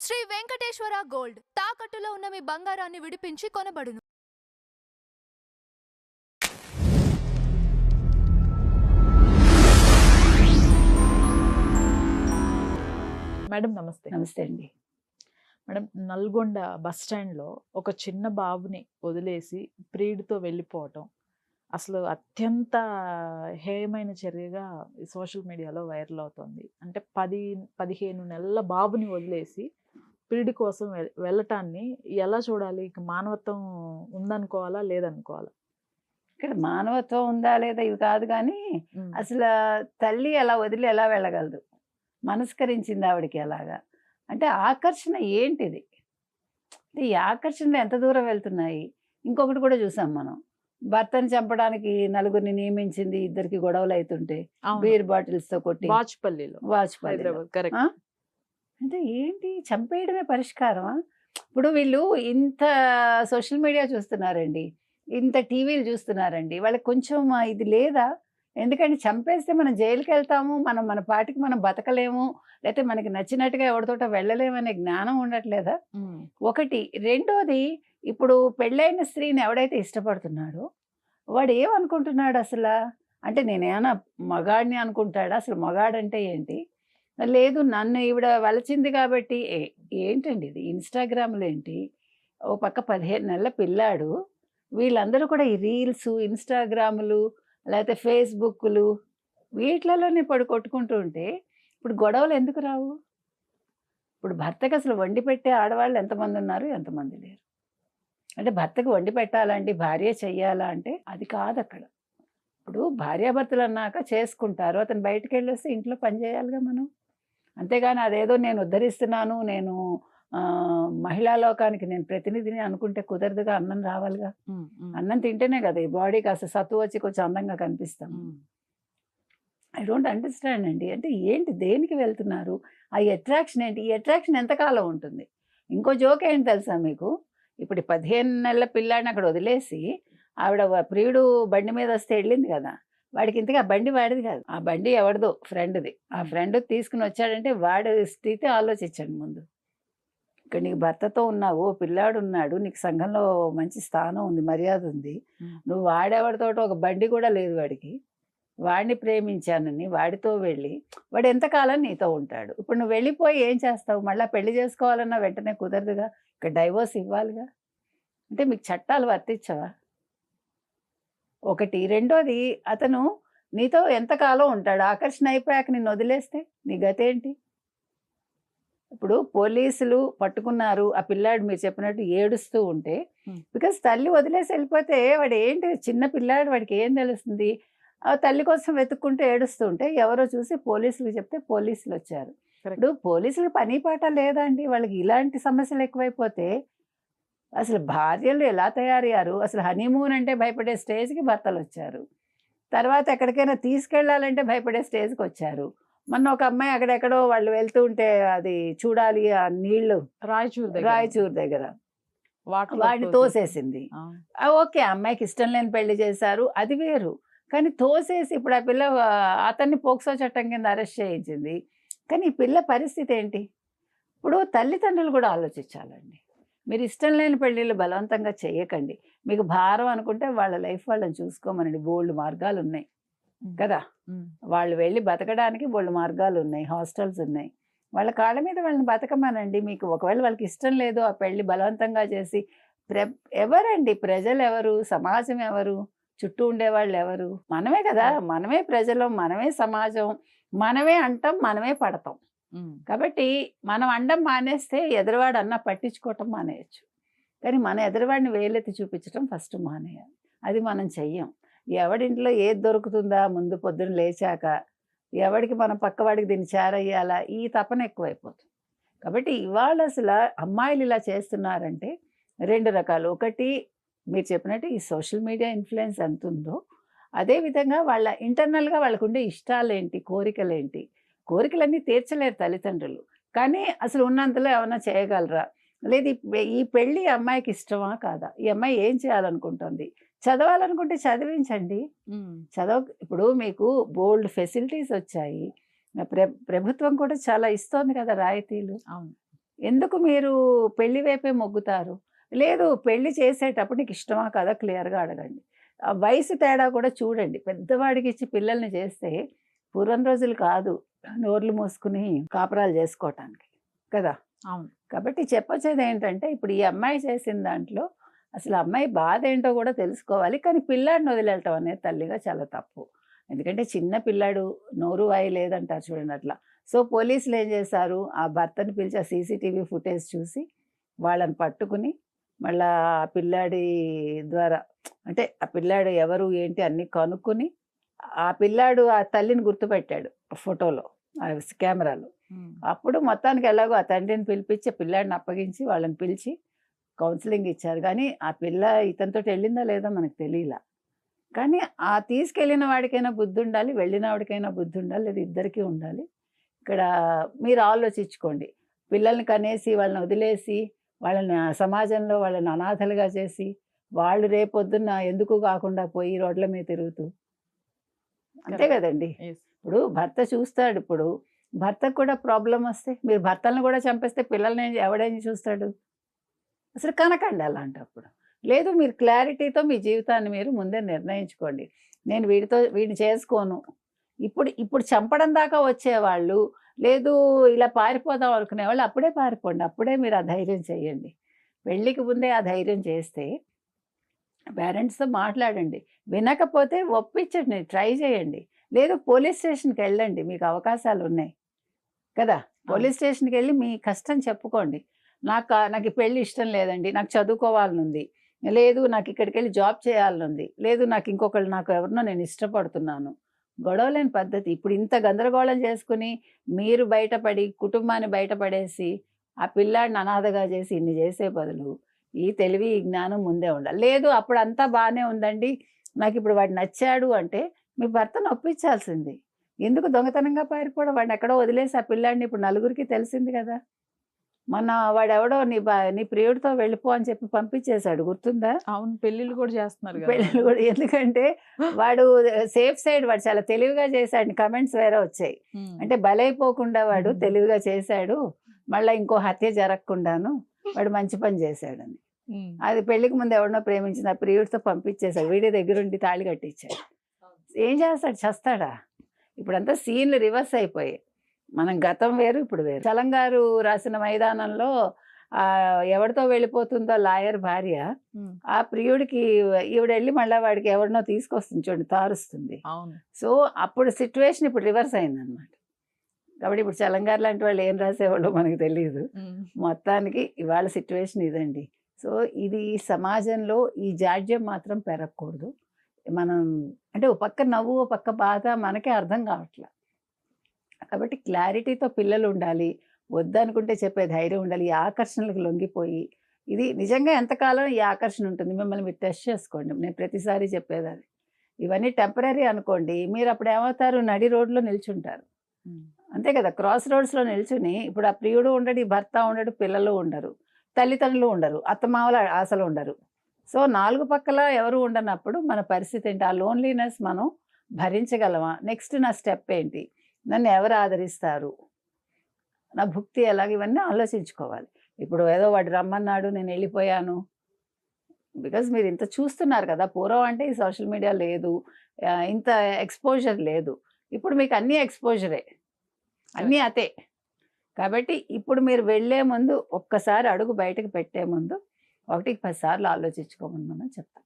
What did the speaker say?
Shri Venkateswara gold తాకట్టులో ఉన్న మీ బంగారాన్ని విడిపించి కొనబడును. మేడం నమస్తే. నమస్తే అండి. మేడం, నల్గొండ బస్ స్టాండ్‌లో ఒక చిన్న బాబుని వదిలేసి ప్రియుడితో వెళ్ళిపోవటం అసలు అత్యంత హేయమైన చర్యగా సోషల్ మీడియాలో వైరల్ అవుతోంది. అంటే 15 నెలల బాబుని వదిలేసి ప్రియుడి కోసం వెళ్ళటాన్ని ఎలా చూడాలి? ఇక మానవత్వం ఉందనుకోవాలా? లేదనుకోవాలా? ఇక్కడ మానవత్వం ఉందా లేదా ఇవి కాదు కానీ అసలు తల్లి అలా వదిలి ఎలా వెళ్ళగలదు? మనస్కరించింది ఆవిడకి ఎలాగా? అంటే ఆకర్షణ ఏంటిది? అంటే ఈ ఆకర్షణలు ఎంత దూరం వెళ్తున్నాయి? ఇంకొకటి కూడా చూసాం మనం. భర్తని చంపడానికి నలుగురిని నియమించింది, ఇద్దరికి గొడవలు అవుతుంటే బీర్ బాటిల్స్తో కొట్టి వాచ్పల్లిలో. హైదరాబాద్. కరెక్ట్. అంటే ఏంటి, చంపేయడమే పరిష్కారమా? ఇప్పుడు వీళ్ళు ఇంత సోషల్ మీడియా చూస్తున్నారండి, ఇంత టీవీలు చూస్తున్నారండి, వాళ్ళకి కొంచెం ఇది లేదా? ఎందుకంటే చంపేస్తే మనం జైలుకి వెళ్తాము, మనం మన పాటికి మనం బతకలేము, లేకపోతే మనకి నచ్చినట్టుగా ఎవరితోట వెళ్ళలేమనే జ్ఞానం ఉండట్లేదా? ఒకటి. రెండోది, ఇప్పుడు పెళ్ళైన స్త్రీని ఎవడైతే ఇష్టపడుతున్నాడో వాడు ఏమనుకుంటున్నాడు అసలు? అంటే నేనేమన్నా మగాడిని అనుకుంటాడా? అసలు మగాడంటే ఏంటి? లేదు, నన్ను ఈవిడ వలచింది కాబట్టి ఏంటండి ఇది? ఇన్స్టాగ్రామ్లో ఏంటి, ఓ పక్క 15 నెలల పిల్లాడు, వీళ్ళందరూ కూడా ఈ రీల్స్, ఇన్స్టాగ్రాములు, లేకపోతే ఫేస్బుక్లు, వీటిలలోనే కొట్టుకుంటూ ఉంటే ఇప్పుడు గొడవలు ఎందుకు రావు? ఇప్పుడు భర్తకి అసలు వండి పెట్టే ఆడవాళ్ళు ఎంతమంది ఉన్నారు, ఎంతమంది లేరు? అంటే భర్తకు వండి పెట్టాలండి, భార్య చెయ్యాలా అంటే అది కాదు అక్కడ. ఇప్పుడు భార్యాభర్తలు అన్నాక చేసుకుంటారు, అతను బయటకు వెళ్ళొస్తే ఇంట్లో పని చేయాలిగా మనం. అంతేగాని అదేదో నేను ఉద్ధరిస్తున్నాను, నేను మహిళా లోకానికి నేను ప్రతినిధిని అనుకుంటే కుదరదుగా. అన్నం రావాలిగా. అన్నం తింటేనే కదా ఈ బాడీ కాస్త సత్తు వచ్చి కొంచెం అందంగా కనిపిస్తాం. ఐ డోంట్ అండర్స్టాండ్ అండి. అంటే ఏంటి, దేనికి వెళ్తున్నారు? ఆ అట్రాక్షన్ ఏంటి? ఈ అట్రాక్షన్ ఎంతకాలం ఉంటుంది? ఇంకో జోక్ ఏంటి తెలుసా మీకు? ఇప్పుడు 15 నెలల పిల్లాడిని అక్కడ వదిలేసి ఆవిడ ప్రియుడు బండి మీద వస్తే వెళ్ళింది కదా, వాడికి ఇంతగా బండి వాడిది కాదు, ఆ బండి ఎవరిదో ఫ్రెండ్ది. ఆ ఫ్రెండ్ తీసుకుని వచ్చాడంటే వాడి స్థితి ఆలోచించండి ముందు. ఇక్కడ నీకు భర్తతో ఉన్నావు, పిల్లాడు ఉన్నాడు, నీకు సంఘంలో మంచి స్థానం ఉంది, మర్యాద ఉంది, నువ్వు వాడేవాడితోటి ఒక బండి కూడా లేదు వాడికి, వాడిని ప్రేమించానని వాడితో వెళ్ళి వాడు ఎంతకాలం నీతో ఉంటాడు? ఇప్పుడు నువ్వు వెళ్ళిపోయి ఏం చేస్తావు? మళ్ళీ పెళ్లి చేసుకోవాలన్నా వెంటనే కుదరదుగా, ఇక్కడ డైవోర్స్ ఇవ్వాలిగా. అంటే మీకు చట్టాలు వర్తించవా? ఒకటి. రెండోది, అతను నీతో ఎంతకాలం ఉంటాడు? ఆకర్షణ అయిపోయాక నిన్ను వదిలేస్తే నీ గతేంటి? ఇప్పుడు పోలీసులు పట్టుకున్నారు, ఆ పిల్లాడు మీరు చెప్పినట్టు ఏడుస్తూ ఉంటే, బికాస్ తల్లి వదిలేసి వెళ్ళిపోతే వాడు ఏంటి, చిన్న పిల్లాడు, వాడికి ఏం తెలుస్తుంది? ఆ తల్లి కోసం వెతుక్కుంటూ ఏడుస్తూ ఉంటే ఎవరో చూసి పోలీసులకు చెప్తే పోలీసులు వచ్చారు. ఇప్పుడు పోలీసులకు పని పాట లేదా అండి? వాళ్ళకి ఇలాంటి సమస్యలు ఎక్కువైపోతే అసలు భార్యలు ఎలా తయారయ్యారు? అసలు హనీమూన్ అంటే భయపడే స్టేజ్కి భర్తలు వచ్చారు, తర్వాత ఎక్కడికైనా తీసుకెళ్లాలంటే భయపడే స్టేజ్కి వచ్చారు. మొన్న ఒక అమ్మాయి అక్కడెక్కడో వాళ్ళు వెళ్తూ ఉంటే అది చూడాలి, ఆ నీళ్లు రాయచూర్ దగ్గర వాడిని తోసేసింది. ఓకే, అమ్మాయికి ఇష్టం లేని పెళ్లి చేశారు, అది వేరు. కానీ తోసేసి ఇప్పుడు ఆ పిల్ల అతన్ని పోక్సో చట్టం కింద అరెస్ట్ చేయించింది. కానీ ఈ పిల్ల పరిస్థితి ఏంటి? ఇప్పుడు తల్లిదండ్రులు కూడా ఆలోచించాలండి. మీరు ఇష్టం లేని పెళ్ళిళ్ళు బలవంతంగా చేయకండి. మీకు భారం అనుకుంటే వాళ్ళ లైఫ్ వాళ్ళని చూసుకోమనండి. బోల్డ్ మార్గాలు ఉన్నాయి కదా, వాళ్ళు వెళ్ళి బతకడానికి బోల్డ్ మార్గాలు ఉన్నాయి, హాస్టల్స్ ఉన్నాయి. వాళ్ళ కాళ్ళ మీద వాళ్ళని బతకమనండి. మీకు ఒకవేళ వాళ్ళకి ఇష్టం లేదు, ఆ పెళ్ళి బలవంతంగా చేసి ఎవరండి? ప్రజలు ఎవరు? సమాజం ఎవరు? చుట్టూ ఉండేవాళ్ళు ఎవరు? మనమే కదా. మనమే ప్రజలు, మనమే సమాజం, మనమే అంటాం, మనమే పడతాం. కాబట్టి మనం అండం మానేస్తే ఎదురువాడు అన్న పట్టించుకోవటం మానేయచ్చు. కానీ మన ఎదురువాడిని వేలెత్తి చూపించడం ఫస్ట్ మానేయాలి. అది మనం చెయ్యం. ఎవడింట్లో ఏది దొరుకుతుందా ముందు పొద్దున్న లేచాక, ఎవడికి మనం పక్కవాడికి దీన్ని చేరయ్యాలా, ఈ తపన ఎక్కువైపోతుంది. కాబట్టి ఇవాళ అసలు అమ్మాయిలు ఇలా చేస్తున్నారంటే 2 రకాలు. ఒకటి, మీరు చెప్పినట్టు ఈ సోషల్ మీడియా ఇన్ఫ్లుయెన్స్ ఎంత ఉందో, అదేవిధంగా వాళ్ళ ఇంటర్నల్గా వాళ్ళకు ఉండే ఇష్టాలేంటి, కోరికలేంటి. కోరికలన్నీ తీర్చలేరు తల్లిదండ్రులు, కానీ అసలు ఉన్నంతలో ఏమన్నా చేయగలరా? లేదు, ఈ పెళ్ళి అమ్మాయికి ఇష్టమా కాదా? ఈ అమ్మాయి ఏం చేయాలనుకుంటుంది? చదవాలనుకుంటే చదివించండి. ఇప్పుడు మీకు బోల్డ్ ఫెసిలిటీస్ వచ్చాయి, ప్రభుత్వం కూడా చాలా ఇస్తోంది కదా రాయితీలు. ఎందుకు మీరు పెళ్లి వైపే మొగ్గుతారు? లేదు, పెళ్లి చేసేటప్పుడు నీకు ఇష్టమా కదా క్లియర్‌గా అడగండి. ఆ వయసు తేడా కూడా చూడండి. పెద్దవాడికి ఇచ్చి పిల్లల్ని చేస్తే పూర్వం రోజులు కాదు నోర్లు మూసుకుని కాపురాలు చేసుకోవటానికి కదా! అవును. కాబట్టి చెప్పొచ్చేదేంటంటే ఇప్పుడు ఈ అమ్మాయి చేసిన దాంట్లో అసలు అమ్మాయి బాధ ఏంటో కూడా తెలుసుకోవాలి. కానీ పిల్లాడిని వదిలేయటం అనేది తల్లిగా చాలా తప్పు. ఎందుకంటే చిన్న పిల్లాడు నోరు వాయి లేదంటారు చూడండి అట్లా. సో పోలీసులు ఏం చేశారు, ఆ భర్తని పిలిచి ఆ సీసీటీవీ ఫుటేజ్ చూసి వాళ్ళని పట్టుకుని మళ్ళా ఆ పిల్లాడి ద్వారా అంటే ఆ పిల్లాడు ఎవరు ఏంటి అన్నీ కనుక్కొని ఆ పిల్లాడు ఆ తల్లిని గుర్తుపెట్టాడు ఫోటోలో, ఆ కెమెరాలో. హ్మ్. అప్పుడు మొత్తానికి ఎలాగో ఆ తండ్రిని పిలిపించి పిల్లాడిని అప్పగించి వాళ్ళని పిలిచి కౌన్సిలింగ్ ఇచ్చారు. కానీ ఆ పిల్ల ఇతనితోటి వెళ్ళిందా లేదా మనకు తెలీలా. కానీ ఆ తీసుకెళ్ళిన వాడికైనా బుద్ధి ఉండాలి, వెళ్ళిన వాడికైనా బుద్ధి ఉండాలి. లేదా ఇద్దరికీ ఉండాలి. ఇక్కడ మీరు ఆలోచించుకోండి. పిల్లల్ని కనేసి వాళ్ళని వదిలేసి వాళ్ళని సమాజంలో వాళ్ళని అనాథలుగా చేసి వాళ్ళు రేపొద్దున్న ఎందుకు కాకుండా పోయి రోడ్ల మీద తిరుగుతూ అంతే కరెక్ట్. కదండి. యెస్. ఇప్పుడు భర్త చూస్తాడు. ఇప్పుడు భర్తకు కూడా ప్రాబ్లం వస్తే మీరు భర్తలను కూడా చంపేస్తే పిల్లల్ని ఎవడేం చూస్తాడు? అసలు కనకండి అలాంటప్పుడు. లేదు, మీరు క్లారిటీతో మీ జీవితాన్ని మీరు ముందే నిర్ణయించుకోండి. నేను వీడిని చేసుకోను. ఇప్పుడు ఇప్పుడు చంపడం దాకా వచ్చేవాళ్ళు, లేదు ఇలా పారిపోదాం అనుకునేవాళ్ళు అప్పుడే పారిపోండి. అప్పుడే మీరు ఆ ధైర్యం చేయండి. పెళ్ళికి ముందే ఆ ధైర్యం చేస్తే పేరెంట్స్‌తో మాట్లాడండి. వినకపోతే ఒప్పించండి. ట్రై చేయండి. లేదు పోలీస్ స్టేషన్‌కెళ్ళండి. మీకు అవకాశాలున్నాయి కదా! అవును. పోలీస్ స్టేషన్‌కెళ్ళి మీ కష్టం చెప్పుకోండి. నాకు ఈ పెళ్లి ఇష్టం లేదండి. నాకు చదువుకోవాలనుంది. లేదు నాకు ఇక్కడికెళ్ళి జాబ్ చేయాలనుంది. లేదు నాకు ఎవరినో నేను ఇష్టపడుతున్నాను. గొడవలేని పద్ధతి. ఇప్పుడు ఇంత గందరగోళం చేసుకొని మీరు బయటపడి, కుటుంబాన్ని బయటపడేసి, ఆ పిల్లాడిని అనాథగా చేసి ఇన్ని చేసే బదులు, ఈ తెలివి, ఈ జ్ఞానం ముందే ఉండాలి. లేదు అప్పుడంతా బానే ఉందండి. నాకిప్పుడు వాడు నచ్చాడు అంటే, మీ భర్తను ఒప్పించాల్సింది. ఎందుకు దొంగతనంగా పారిపోవడం? వాడినెక్కడో వదిలేసి ఆ పిల్లాడిని ఇప్పుడు నలుగురికి తెలిసింది గదా! మొన్న వాడెవడో నీ ప్రియుడితో వెళ్ళిపో అని చెప్పి పంపించేశాడు గుర్తుందా? అవును. పెళ్ళిళ్ళు కూడా చేస్తున్నారు గదా! పెళ్ళిళ్ళు వాళ్ళు. గూడా ఎందుకంటే వాడు సేఫ్ సైడ్ వాడు చాలా తెలివిగా చేశాడు. కామెంట్స్ వేరే వచ్చాయి. హ్మ్. అంటే బలైపోకుండా వాడు హ్మ్. తెలివిగా చేశాడు. మళ్ళా ఇంకో హత్య జరగకుండాను వాడు మంచి పని చేశాడని. హ్మ్. అది పెళ్ళికి ముందు ఎవరినో ప్రేమించిన ఆ ప్రియుడితో పంపించేశాడు. వీడి దగ్గరుండి తాళి కట్టించాడు. ఏం చేస్తాడు? చస్తాడా? ఇప్పుడంతా సీన్‌లు రివర్స్ అయిపోయాయి. మనం గతం వేరు, ఇప్పుడు వేరు. చలం గారు రాసిన 'మైదానంలో' ఎవడితో వెళ్ళిపోతుందో లాయర్ భార్య, హ్మ్. ఆ ప్రియుడికి ఈవిడెళ్ళి మళ్ళా వాడికి ఎవడినో తీసుకొస్తుంది చూడండి, తారుస్తుంది. అవును. సో, అప్పుడు సిట్యుయేషన్ ఇప్పుడు రివర్స్ అయిందనమాట. కాబట్టి ఇప్పుడు చలం గారు లాంటి వాళ్ళు ఏం రాసేవాళ్ళో మనకు తెలీదు. హ్మ్. మొత్తానికి ఇవాళ సిట్యుయేషన్ ఇదండి. సో, ఇది సమాజంలో ఈ జాడ్యం మాత్రం పెరగకూడదు. మనం అంటే ఓ పక్క నవ్వు, ఓ పక్క బాధ మనకే అర్థం కావట్ల. కాబట్టి క్లారిటీతో పిల్లలుండాలి. వద్దనుకుంటే చెప్పే ధైర్యం ఉండాలి. ఈ ఆకర్షణలకు లొంగిపోయి, ఇది నిజంగా ఎంతకాలం ఈ ఆకర్షణ ఉంటుంది? మిమ్మల్ని మీరు టెస్ట్ చేసుకోండి. నేను ప్రతిసారి చెప్పేదది. ఇవన్నీ టెంపరరీ అనుకోండి. మీరప్పుడు ఏమవుతారు? నడి రోడ్‌లో నిల్చుంటారు. హ్మ్. అంతే కదా! క్రాస్ రోడ్స్‌లో నిల్చుని ఇప్పుడు ఆ ప్రియుడు ఉండడు, ఈ భర్త ఉండడు, పిల్లలు ఉండరు, తల్లిదండ్రులు ఉండరు, అత్తమామలు అసలు ఉండరు. సో, 4 పక్కల ఎవరు ఉండనప్పుడు మన పరిస్థితి ఏంటి? ఆ లోన్లీనెస్ మనం భరించగలమా? నెక్స్ట్ నా స్టెప్ ఏంటి? నన్ను ఎవరు ఆదరిస్తారు? నా భుక్తి ఎలాగ? ఇవన్నీ ఆలోచించుకోవాలి. ఇప్పుడు ఏదో వాడు రమ్మన్నాడు నేనెళ్ళిపోయాను. బికాజ్ మీరు ఇంత చూస్తున్నారు కదా! పూర్వం అంటే ఈ సోషల్ మీడియా లేదు. ఇంత ఎక్స్‌పోజర్ లేదు. ఇప్పుడు మీకు అన్నీ ఎక్స్‌పోజరే. అన్నీ అతే. కాబట్టి ఇప్పుడు మీరు వెళ్ళే ముందు ఒక్కసారి అడుగు బయటకు పెట్టే ముందు 1కి 10 సార్లు ఆలోచించుకోమని మనం చెప్తాం.